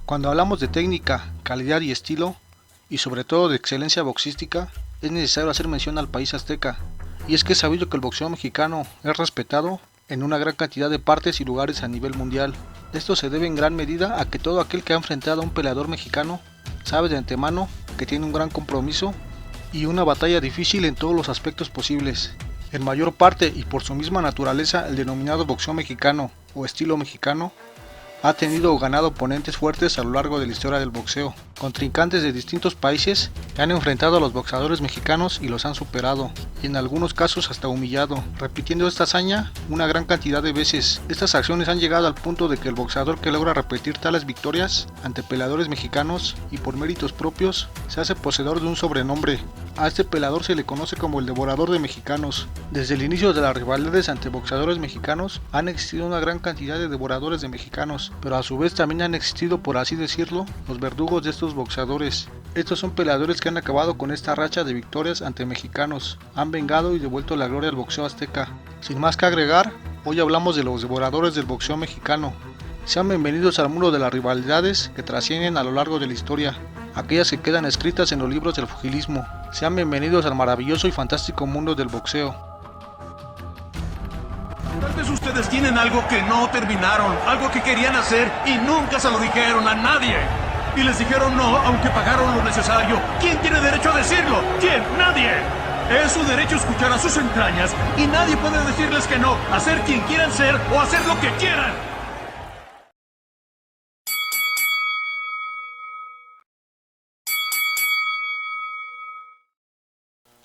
Cuando hablamos de técnica, calidad y estilo, y sobre todo de excelencia boxística, es necesario hacer mención al país azteca. Y es que es sabido que el boxeo mexicano es respetado en una gran cantidad de partes y lugares a nivel mundial. Esto se debe en gran medida a que todo aquel que ha enfrentado a un peleador mexicano sabe de antemano que tiene un gran compromiso y una batalla difícil en todos los aspectos posibles. En mayor parte y por su misma naturaleza, el denominado boxeo mexicano o estilo mexicano ha tenido o ganado oponentes fuertes a lo largo de la historia del boxeo. Contrincantes de distintos países han enfrentado a los boxeadores mexicanos y los han superado, y en algunos casos hasta humillado, repitiendo esta hazaña una gran cantidad de veces. Estas acciones han llegado al punto de que el boxeador que logra repetir tales victorias ante peleadores mexicanos y por méritos propios se hace poseedor de un sobrenombre. A este peleador se le conoce como el devorador de mexicanos. Desde el inicio de las rivalidades ante boxeadores mexicanos han existido una gran cantidad de devoradores de mexicanos, pero a su vez también han existido, por así decirlo, los verdugos de estos boxeadores. Estos son peleadores que han acabado con esta racha de victorias ante mexicanos, han vengado y devuelto la gloria al boxeo azteca. Sin más que agregar, hoy hablamos de los devoradores del boxeo mexicano. Sean bienvenidos al mundo de las rivalidades que trascienden a lo largo de la historia, aquellas que quedan escritas en los libros del pugilismo. Sean bienvenidos al maravilloso y fantástico mundo del boxeo. Tal vez ustedes tienen algo que no terminaron, algo que querían hacer y nunca se lo dijeron a nadie. Y les dijeron no, aunque pagaron lo necesario. ¿Quién tiene derecho a decirlo? ¿Quién? Nadie. Es su derecho escuchar a sus entrañas y nadie puede decirles que no, hacer quien quieran ser o hacer lo que quieran.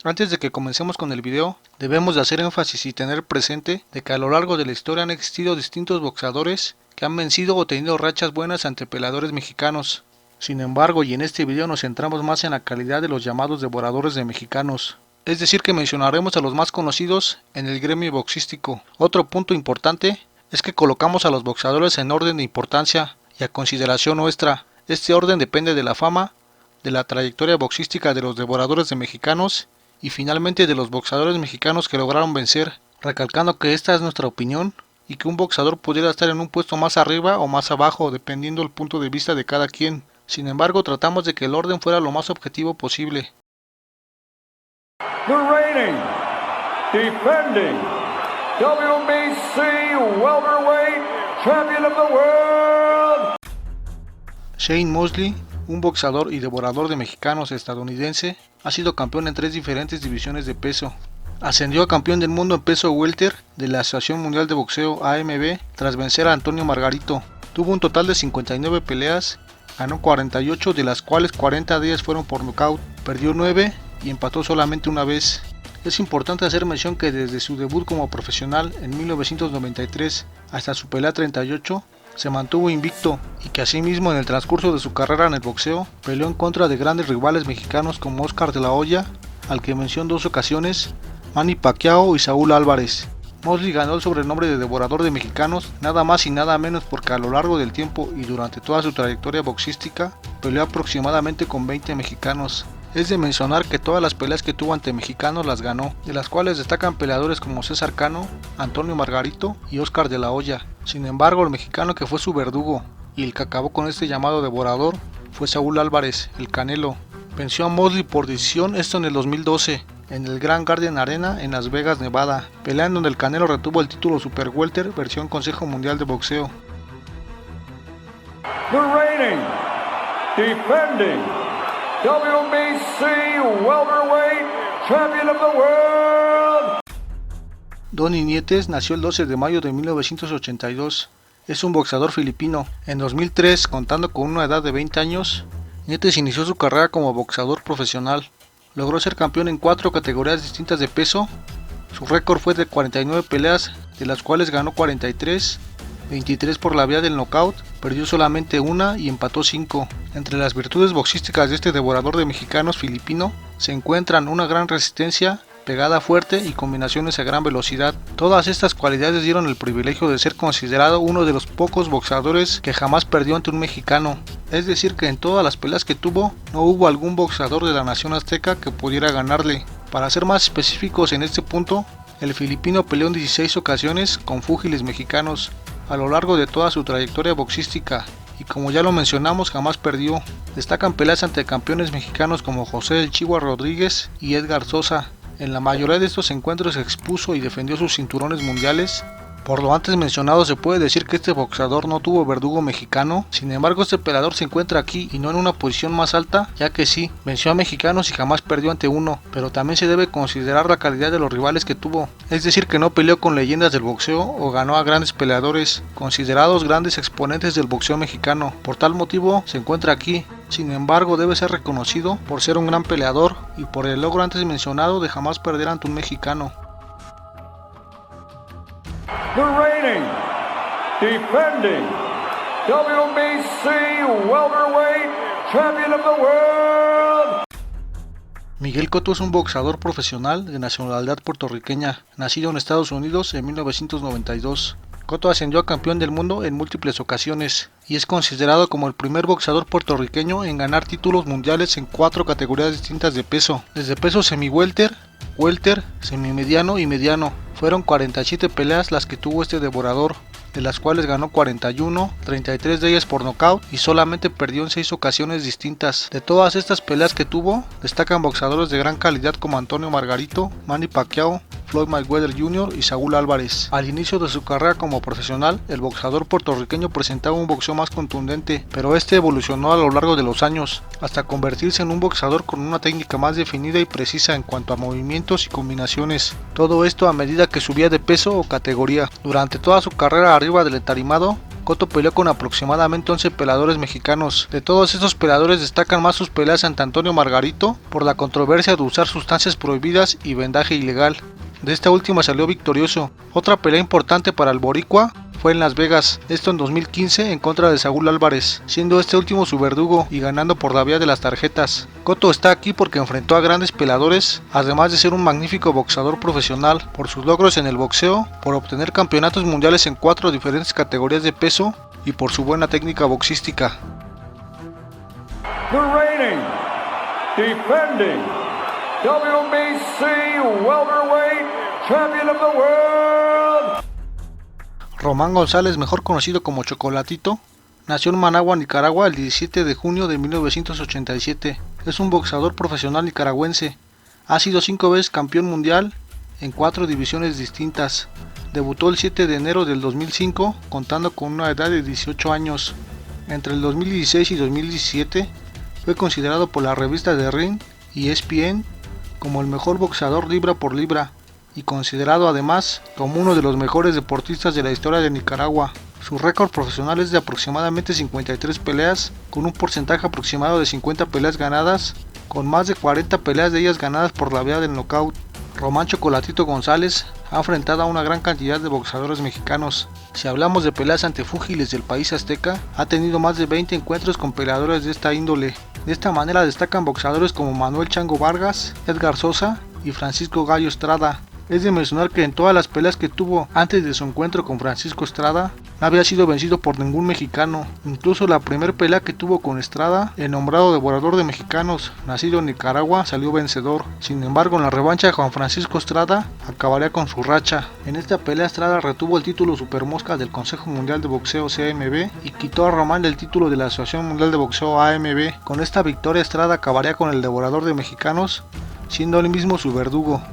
Antes de que comencemos con el video, debemos de hacer énfasis y tener presente de que a lo largo de la historia han existido distintos boxeadores que han vencido o tenido rachas buenas ante peleadores mexicanos. Sin embargo, y en este video nos centramos más en la calidad de los llamados devoradores de mexicanos. Es decir, que mencionaremos a los más conocidos en el gremio boxístico. Otro punto importante es que colocamos a los boxeadores en orden de importancia y a consideración nuestra. Este orden depende de la fama, de la trayectoria boxística de los devoradores de mexicanos y finalmente de los boxeadores mexicanos que lograron vencer, recalcando que esta es nuestra opinión y que un boxeador pudiera estar en un puesto más arriba o más abajo dependiendo del punto de vista de cada quien. Sin embargo, tratamos de que el orden fuera lo más objetivo posible. The reigning, defending, WBC welterweight champion of the world, Shane Mosley, un boxeador y devorador de mexicanos estadounidense, ha sido campeón en 3 diferentes divisiones de peso. Ascendió a campeón del mundo en peso welter de la Asociación Mundial de Boxeo AMB tras vencer a Antonio Margarito. Tuvo un total de 59 peleas, ganó 48, de las cuales 40 de ellas fueron por nocaut, perdió 9 y empató solamente una vez. Es importante hacer mención que desde su debut como profesional en 1993 hasta su pelea 38, se mantuvo invicto y que asimismo en el transcurso de su carrera en el boxeo peleó en contra de grandes rivales mexicanos como Oscar de la Hoya, al que venció en 2 ocasiones, Manny Pacquiao y Saúl Álvarez. Mosley ganó el sobrenombre de devorador de mexicanos nada más y nada menos porque a lo largo del tiempo y durante toda su trayectoria boxística peleó aproximadamente con 20 mexicanos. Es de mencionar que todas las peleas que tuvo ante mexicanos las ganó, de las cuales destacan peleadores como César Cano, Antonio Margarito y Oscar de la Hoya. Sin embargo, el mexicano que fue su verdugo y el que acabó con este llamado devorador fue Saúl Álvarez, el Canelo. Venció a Mosley por decisión, esto en el 2012, en el Grand Garden Arena en Las Vegas, Nevada, pelea en donde el Canelo retuvo el título Super Welter versión Consejo Mundial de Boxeo. the reigning, defending, WBC welterweight champion of the world, Donny Nietes nació el 12 de mayo de 1982. Es un boxeador filipino. En 2003, contando con una edad de 20 años, Nietes inició su carrera como boxeador profesional. Logró ser campeón en 4 categorías distintas de peso. Su récord fue de 49 peleas, de las cuales ganó 43, 23 por la vía del knockout, perdió solamente una y empató 5. Entre las virtudes boxísticas de este devorador de mexicanos filipino se encuentran una gran resistencia, pegada fuerte y combinaciones a gran velocidad. Todas estas cualidades dieron el privilegio de ser considerado uno de los pocos boxeadores que jamás perdió ante un mexicano. Es decir que en todas las peleas que tuvo, no hubo algún boxeador de la nación azteca que pudiera ganarle. Para ser más específicos en este punto, el filipino peleó en 16 ocasiones con púgiles mexicanos a lo largo de toda su trayectoria boxística y como ya lo mencionamos jamás perdió. Destacan peleas ante campeones mexicanos como José El Chihuahua Rodríguez y Edgar Sosa. En la mayoría de estos encuentros expuso y defendió sus cinturones mundiales. Por lo antes mencionado se puede decir que este boxeador no tuvo verdugo mexicano, sin embargo este peleador se encuentra aquí y no en una posición más alta, ya que sí, venció a mexicanos y jamás perdió ante uno, pero también se debe considerar la calidad de los rivales que tuvo, es decir que no peleó con leyendas del boxeo o ganó a grandes peleadores, considerados grandes exponentes del boxeo mexicano, por tal motivo se encuentra aquí. Sin embargo debe ser reconocido por ser un gran peleador y por el logro antes mencionado de jamás perder ante un mexicano. The reigning, defending WBC welterweight champion of the world. Miguel Cotto es un boxeador profesional de nacionalidad puertorriqueña, nacido en Estados Unidos en 1992. Cotto ascendió a campeón del mundo en múltiples ocasiones y es considerado como el primer boxeador puertorriqueño en ganar títulos mundiales en 4 categorías distintas de peso, desde peso semi-welter, welter, semimediano y mediano. Fueron 47 peleas las que tuvo este devorador, de las cuales ganó 41, 33 de ellas por nocaut y solamente perdió en 6 ocasiones distintas. De todas estas peleas que tuvo, destacan boxeadores de gran calidad como Antonio Margarito, Manny Pacquiao, Floyd Mayweather Jr. y Saúl Álvarez. Al inicio de su carrera como profesional, el boxeador puertorriqueño presentaba un boxeo más contundente, pero este evolucionó a lo largo de los años, hasta convertirse en un boxeador con una técnica más definida y precisa en cuanto a movimientos y combinaciones. Todo esto a medida que subía de peso o categoría. Durante toda su carrera arriba del entarimado, Cotto peleó con aproximadamente 11 peleadores mexicanos. De todos estos peleadores destacan más sus peleas ante Antonio Margarito por la controversia de usar sustancias prohibidas y vendaje ilegal. De esta última salió victorioso. Otra pelea importante para el boricua fue en Las Vegas, esto en 2015 en contra de Saúl Álvarez, siendo este último su verdugo y ganando por la vía de las tarjetas. Cotto está aquí porque enfrentó a grandes peleadores, además de ser un magnífico boxeador profesional, por sus logros en el boxeo, por obtener campeonatos mundiales en 4 diferentes categorías de peso y por su buena técnica boxística. The reigning, defending WBC welterweight champion of the world. Román González, mejor conocido como Chocolatito, nació en Managua, Nicaragua el 17 de junio de 1987. Es un boxeador profesional nicaragüense. Ha sido 5 veces campeón mundial en 4 divisiones distintas. Debutó el 7 de enero del 2005 contando con una edad de 18 años. Entre el 2016 y 2017 fue considerado por la revista The Ring y ESPN como el mejor boxeador libra por libra y considerado además como uno de los mejores deportistas de la historia de Nicaragua. Su récord profesional es de aproximadamente 53 peleas, con un porcentaje aproximado de 50 peleas ganadas, con más de 40 peleas de ellas ganadas por la vía del knockout. Román Chocolatito González ha enfrentado a una gran cantidad de boxeadores mexicanos. Si hablamos de peleas ante fúgiles del país azteca, ha tenido más de 20 encuentros con peleadores de esta índole. De esta manera destacan boxeadores como Manuel Chango Vargas, Edgar Sosa y Francisco Gallo Estrada. Es de mencionar que en todas las peleas que tuvo antes de su encuentro con Francisco Estrada, no había sido vencido por ningún mexicano. Incluso la primera pelea que tuvo con Estrada, el nombrado devorador de mexicanos, nacido en Nicaragua, salió vencedor. Sin embargo, en la revancha Juan Francisco Estrada acabaría con su racha. En esta pelea Estrada retuvo el título Supermosca del Consejo Mundial de Boxeo CMB y quitó a Román el título de la Asociación Mundial de Boxeo AMB. Con esta victoria Estrada acabaría con el devorador de mexicanos, siendo él mismo su verdugo.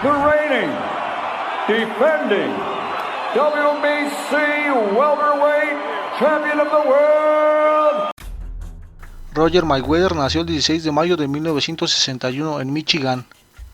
The reigning, defending WBC welterweight champion of the world. Roger Mayweather nació el 16 de mayo de 1961 en Michigan,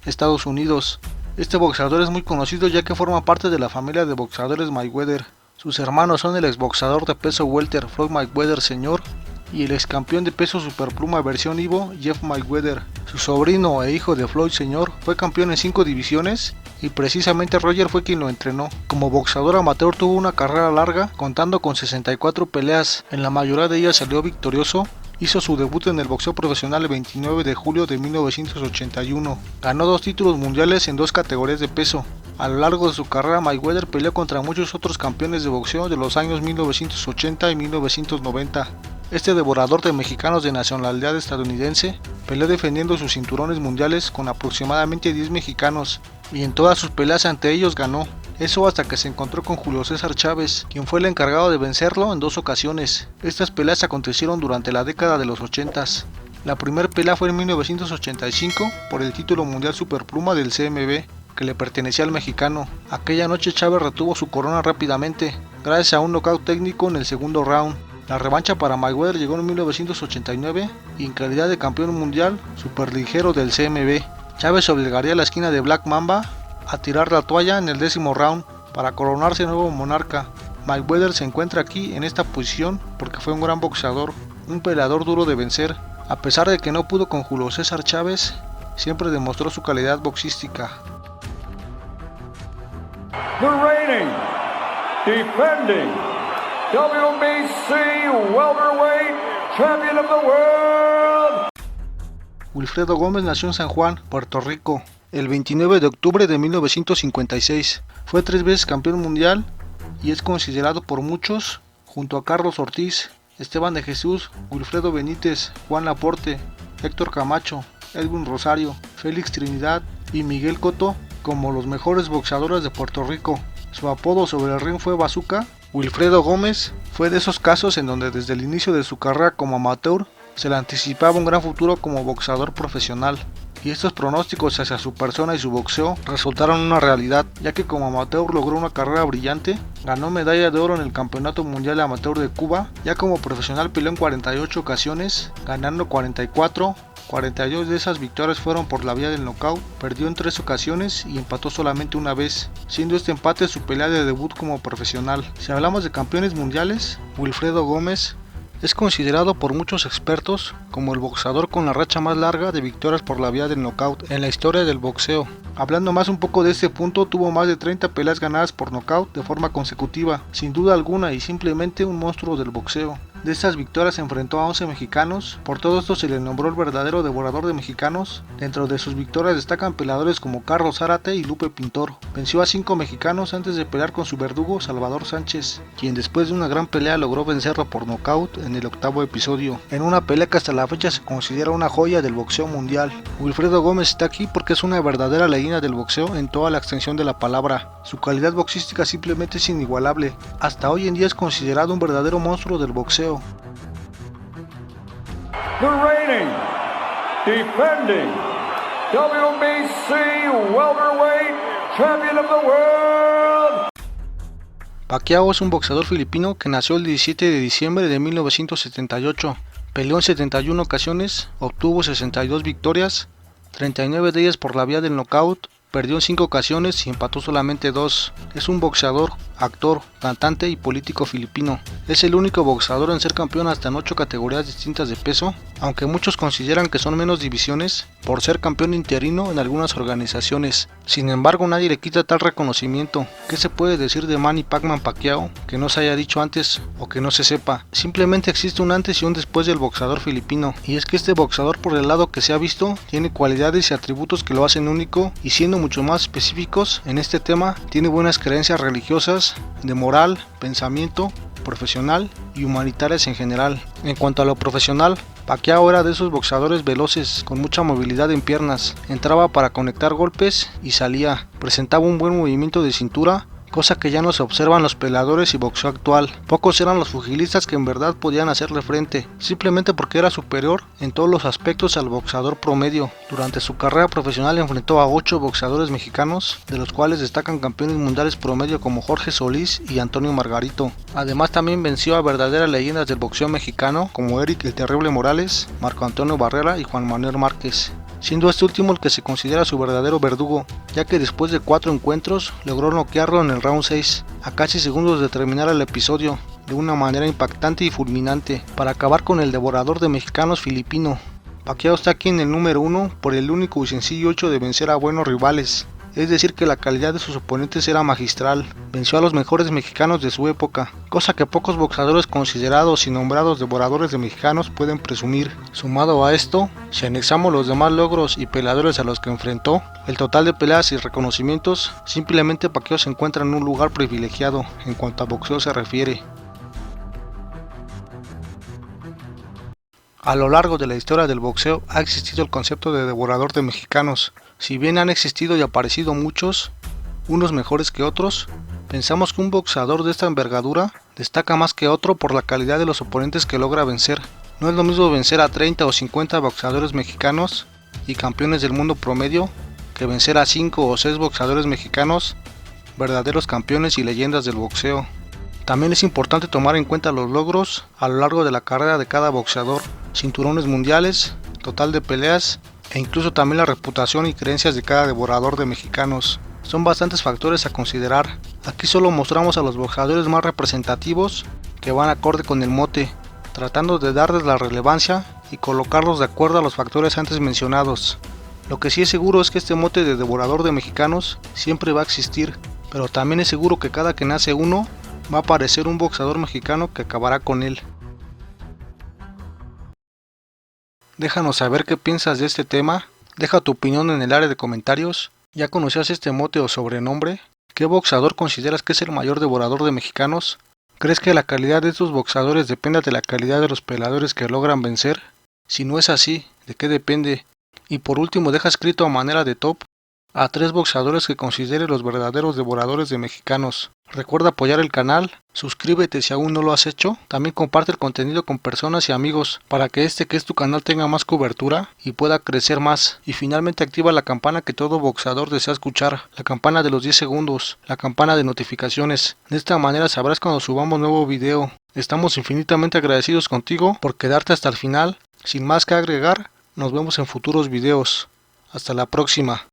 Estados Unidos. Este boxeador es muy conocido ya que forma parte de la familia de boxeadores Mayweather. Sus hermanos son el exboxeador de peso welter Floyd Mayweather Sr. y el ex campeón de peso superpluma versión Ivo Jeff Mayweather. Su sobrino e hijo de Floyd Sr. fue campeón en 5 divisiones y precisamente Roger fue quien lo entrenó. Como boxeador amateur tuvo una carrera larga contando con 64 peleas, en la mayoría de ellas salió victorioso. Hizo su debut en el boxeo profesional el 29 de julio de 1981. Ganó 2 títulos mundiales en 2 categorías de peso. A lo largo de su carrera Mayweather peleó contra muchos otros campeones de boxeo de los años 1980 y 1990. Este devorador de mexicanos de nacionalidad estadounidense peleó defendiendo sus cinturones mundiales con aproximadamente 10 mexicanos y en todas sus peleas ante ellos ganó. Eso hasta que se encontró con Julio César Chávez, quien fue el encargado de vencerlo en 2 ocasiones. Estas peleas acontecieron durante la década de los 80s. La primera pelea fue en 1985 por el título mundial superpluma del CMB, que le pertenecía al mexicano. Aquella noche Chávez retuvo su corona rápidamente, gracias a un knockout técnico en el segundo round. La revancha para Mayweather llegó en 1989 y en calidad de campeón mundial superligero del CMB. Chávez obligaría a la esquina de Black Mamba a tirar la toalla en el 10º round para coronarse nuevo monarca. Mayweather se encuentra aquí en esta posición porque fue un gran boxeador, un peleador duro de vencer. A pesar de que no pudo con Julio César Chávez, siempre demostró su calidad boxística. The reigning, defending WBC welterweight champion of the world. Wilfredo Gómez nació en San Juan, Puerto Rico, el 29 de octubre de 1956. Fue 3 veces campeón mundial y es considerado por muchos, junto a Carlos Ortiz, Esteban de Jesús, Wilfredo Benítez, Juan Laporte, Héctor Camacho, Edwin Rosario, Félix Trinidad y Miguel Cotto, como los mejores boxeadores de Puerto Rico. Su apodo sobre el ring fue Bazooka. Wilfredo Gómez fue de esos casos en donde desde el inicio de su carrera como amateur se le anticipaba un gran futuro como boxeador profesional, y estos pronósticos hacia su persona y su boxeo resultaron una realidad, ya que como amateur logró una carrera brillante, ganó medalla de oro en el Campeonato Mundial Amateur de Cuba, ya como profesional peleó en 48 ocasiones, ganando 44. 42 de esas victorias fueron por la vía del knockout, perdió en 3 ocasiones y empató solamente una vez, siendo este empate su pelea de debut como profesional. Si hablamos de campeones mundiales, Wilfredo Gómez es considerado por muchos expertos como el boxeador con la racha más larga de victorias por la vía del knockout en la historia del boxeo. Hablando más un poco de este punto, tuvo más de 30 peleas ganadas por knockout de forma consecutiva, sin duda alguna y simplemente un monstruo del boxeo. De estas victorias se enfrentó a 11 mexicanos, por todo esto se le nombró el verdadero devorador de mexicanos. Dentro de sus victorias destacan peleadores como Carlos Zárate y Lupe Pintor. Venció a 5 mexicanos antes de pelear con su verdugo Salvador Sánchez, quien después de una gran pelea logró vencerlo por nocaut en el 8º episodio, en una pelea que hasta la fecha se considera una joya del boxeo mundial. Wilfredo Gómez está aquí porque es una verdadera leyenda del boxeo en toda la extensión de la palabra. Su calidad boxística simplemente es inigualable. Hasta hoy en día es considerado un verdadero monstruo del boxeo. The reigning, defending WBC welterweight champion of the world. Pacquiao es un boxeador filipino que nació el 17 de diciembre de 1978. Peleó en 71 ocasiones, obtuvo 62 victorias, 39 de ellas por la vía del knockout, perdió en 5 ocasiones y empató solamente 2. Es un boxeador, actor, cantante y político filipino. Es el único boxeador en ser campeón hasta en 8 categorías distintas de peso, aunque muchos consideran que son menos divisiones por ser campeón interino en algunas organizaciones. Sin embargo, nadie le quita tal reconocimiento. ¿Qué se puede decir de Manny Pacman Pacquiao que no se haya dicho antes o que no se sepa? Simplemente existe un antes y un después del boxeador filipino, y es que este boxeador, por el lado que se ha visto, tiene cualidades y atributos que lo hacen único, y siendo mucho más específicos en este tema, tiene buenas creencias religiosas, de moral, pensamiento, profesional y humanitarias en general. En cuanto a lo profesional, Pacquiao era de esos boxeadores veloces, con mucha movilidad en piernas, entraba para conectar golpes y salía, presentaba un buen movimiento de cintura, cosa que ya no se observa en los peleadores y boxeo actual. Pocos eran los pugilistas que en verdad podían hacerle frente, simplemente porque era superior en todos los aspectos al boxeador promedio. Durante su carrera profesional enfrentó a 8 boxeadores mexicanos, de los cuales destacan campeones mundiales promedio como Jorge Solís y Antonio Margarito. Además también venció a verdaderas leyendas del boxeo mexicano como Eric el Terrible Morales, Marco Antonio Barrera y Juan Manuel Márquez, siendo este último el que se considera su verdadero verdugo, ya que después de 4 encuentros logró noquearlo en el round 6, a casi segundos de terminar el episodio, de una manera impactante y fulminante, para acabar con el devorador de mexicanos filipino. Pacquiao está aquí en el número 1 por el único y sencillo hecho de vencer a buenos rivales, es decir que la calidad de sus oponentes era magistral. Venció a los mejores mexicanos de su época, cosa que pocos boxeadores considerados y nombrados devoradores de mexicanos pueden presumir. Sumado a esto, si anexamos los demás logros y peleadores a los que enfrentó, el total de peleas y reconocimientos, simplemente Pacquiao se encuentra en un lugar privilegiado en cuanto a boxeo se refiere. A lo largo de la historia del boxeo ha existido el concepto de devorador de mexicanos. Si bien han existido y aparecido muchos, unos mejores que otros. Pensamos que un boxeador de esta envergadura destaca más que otro por la calidad de los oponentes que logra vencer. No es lo mismo vencer a 30 o 50 boxeadores mexicanos y campeones del mundo promedio que vencer a 5 o 6 boxeadores mexicanos, verdaderos campeones y leyendas del boxeo. También es importante tomar en cuenta los logros a lo largo de la carrera de cada boxeador, cinturones mundiales, total de peleas e incluso también la reputación y creencias de cada devorador de mexicanos. Son bastantes factores a considerar. Aquí solo mostramos a los boxeadores más representativos que van acorde con el mote, tratando de darles la relevancia y colocarlos de acuerdo a los factores antes mencionados. Lo que sí es seguro es que este mote de devorador de mexicanos siempre va a existir, pero también es seguro que cada que nace uno, va a aparecer un boxeador mexicano que acabará con él. Déjanos saber qué piensas de este tema, deja tu opinión en el área de comentarios. ¿Ya conocías este mote o sobrenombre? ¿Qué boxeador consideras que es el mayor devorador de mexicanos? ¿Crees que la calidad de estos boxeadores depende de la calidad de los peleadores que logran vencer? Si no es así, ¿de qué depende? Y por último, deja escrito a manera de top a 3 boxeadores que considere los verdaderos devoradores de mexicanos. Recuerda apoyar el canal, suscríbete si aún no lo has hecho, también comparte el contenido con personas y amigos para que que es tu canal tenga más cobertura y pueda crecer más. Y finalmente activa la campana que todo boxeador desea escuchar, la campana de los 10 segundos, la campana de notificaciones. De esta manera sabrás cuando subamos nuevo video. Estamos infinitamente agradecidos contigo por quedarte hasta el final. Sin más que agregar, nos vemos en futuros videos. Hasta la próxima.